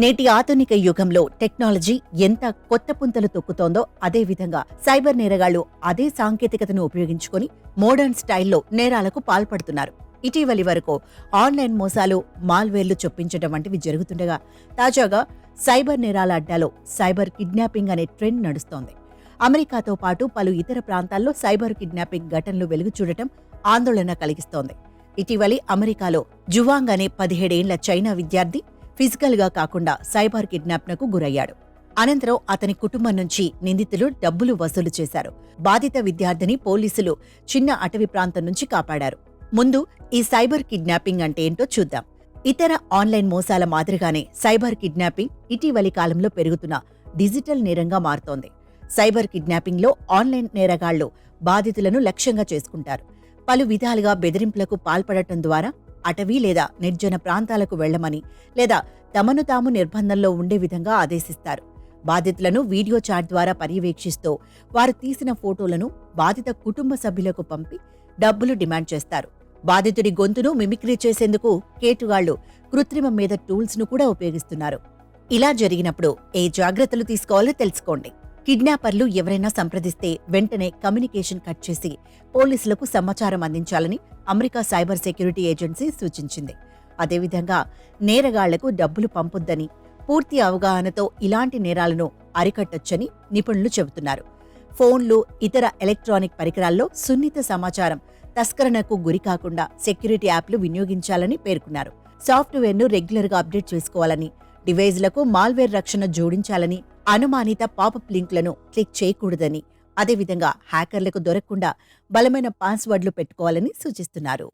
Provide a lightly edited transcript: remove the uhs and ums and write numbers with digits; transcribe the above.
నేటి ఆధునిక యుగంలో టెక్నాలజీ ఎంత కొత్త పుంతలు తొక్కుతోందో అదేవిధంగా సైబర్ నేరగాళ్లు అదే సాంకేతికతను ఉపయోగించుకొని మోడర్న్ స్టైల్లో నేరాలకు పాల్పడుతున్నారు. ఇటీవలి వరకు ఆన్లైన్ మోసాలు, మాల్వేర్లు చొప్పించడం వంటివి జరుగుతుండగా తాజాగా సైబర్ నేరాల అడ్డాలో సైబర్ కిడ్నాపింగ్ అనే ట్రెండ్ నడుస్తోంది. అమెరికాతో పాటు పలు ఇతర ప్రాంతాల్లో సైబర్ కిడ్నాపింగ్ ఘటనలు వెలుగుచూడటం ఆందోళన కలిగిస్తోంది. ఇటీవలి అమెరికాలో జువాంగ్ అనే 17 ఏళ్ల చైనా విద్యార్థి ఫిజికల్ గా కాకుండా సైబర్ కిడ్నాప్నకు గురయ్యాడు. అనంతరం అతని కుటుంబం నుంచి నిందితులు డబ్బులు వసూలు చేశారు. బాధిత విద్యార్థిని పోలీసులు చిన్న అటవీ ప్రాంతం నుంచి కాపాడారు. ముందు ఈ సైబర్ కిడ్నాపింగ్ అంటే ఏంటో చూద్దాం. ఇతర ఆన్లైన్ మోసాల మాదిరిగానే సైబర్ కిడ్నాపింగ్ ఇటీవలి కాలంలో పెరుగుతున్న డిజిటల్ నేరంగా మారుతోంది. సైబర్ కిడ్నాపింగ్లో ఆన్లైన్ నేరగాళ్లు బాధితులను లక్ష్యంగా చేసుకుంటారు. పలు విధాలుగా బెదిరింపులకు పాల్పడటం ద్వారా అటవీ లేదా నిర్జన ప్రాంతాలకు వెళ్లమని లేదా తమను తాము నిర్బంధంలో ఉండే విధంగా ఆదేశిస్తారు. బాధితులను వీడియో చాట్ ద్వారా పర్యవేక్షిస్తూ వారు తీసిన ఫోటోలను బాధిత కుటుంబ సభ్యులకు పంపి డబ్బులు డిమాండ్ చేస్తారు. బాధితుడి గొంతును మిమిక్రీ చేసేందుకు కేటుగాళ్లు కృత్రిమ మీద టూల్స్ ను కూడా ఉపయోగిస్తున్నారు. ఇలా జరిగినప్పుడు ఏ జాగ్రత్తలు తీసుకోవాలో తెలుసుకోండి. కిడ్నాపర్లు ఎవరైనా సంప్రదిస్తే వెంటనే కమ్యూనికేషన్ కట్ చేసి పోలీసులకు సమాచారం అందించాలని అమెరికా సైబర్ సెక్యూరిటీ ఏజెన్సీ సూచించింది. అదేవిధంగా నేరగాళ్లకు డబ్బులు పంపొద్దని, పూర్తి అవగాహనతో ఇలాంటి నేరాలను అరికట్టొచ్చని నిపుణులు చెబుతున్నారు. ఫోన్లు, ఇతర ఎలక్ట్రానిక్ పరికరాల్లో సున్నిత సమాచారం తస్కరణకు గురికాకుండా సెక్యూరిటీ యాప్లు వినియోగించాలని పేర్కొన్నారు. సాఫ్ట్వేర్ను రెగ్యులర్గా అప్డేట్ చేసుకోవాలని, డివైజ్లకు మాల్వేర్ రక్షణ జోడించాలని, అనుమానిత పాపప్ లింక్లను క్లిక్ చేయకూడదని, అదేవిధంగా హ్యాకర్లకు దొరకకుండా బలమైన పాస్వర్డ్లు పెట్టుకోవాలని సూచిస్తున్నారు.